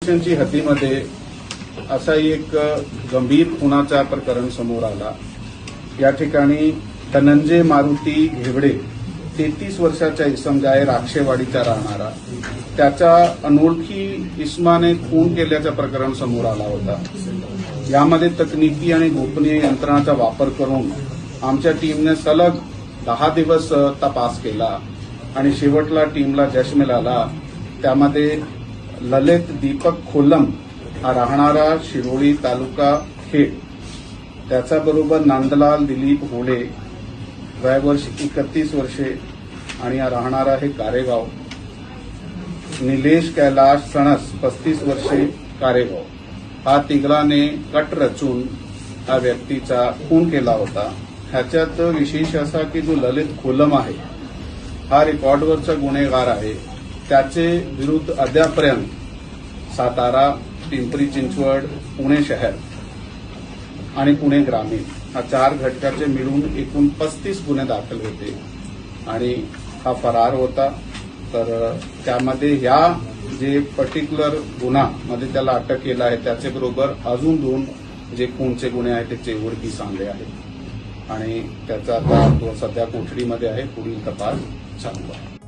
स्टेशनची हद्दीमध्ये असाही एक गंभीर खुनाचा प्रकरण समोर आला। या ठिकाणी धनंजय मारुती घेवडे 33 वर्षाचा इसम आहे, राक्षेवाडीचा राहणारा, त्याचा अनोळखी इसमाने खून केल्याचं प्रकरण समोर आला होता। यामध्ये तकनिकी आणि गोपनीय यंत्रणाचा वापर करून आमच्या टीमने सलग 10 दिवस तपास केला आणि शेवटला टीमला यश मिळाला। त्यामध्ये ललित दीपक खोलम हा राहणारा शिरोळी तालुका खेड, त्याच्याबरोबर नंदलाल दिलीप होळे वय वर्ष 31 वर्षे आणि हा राहणारा आहे कारेगाव, निलेश कैलाश सणस 35 वर्षे कारेगाव, हा तिघांनी कट रचून हा व्यक्तीचा खून केला होता। ह्याच्यात विशेष असा की जो ललित खोलम आहे हा रेकॉर्डवरचा गुन्हेगार आहे। त्याचे विरुद्ध अद्यापर्यंत सातारा, पिंपरी चिंचवड, पुणे शहर आणि पुणे ग्रामीण हा 4 घटकाचे मिळून एकूण 35 गुन्हे दाखल होते आणि हा फरार होता। तर त्यामध्ये ह्या जे पर्टिक्युलर गुन्हा मध्ये त्याला अटक केला आहे त्याचे बरोबर अजून 2 जे खूनचे गुन्हे आहेत त्याचे उघडकीस आणले आहेत आणि त्याचा आता तो सध्या कोठडीमध्ये आहे। पुढील तपास चालू आहे।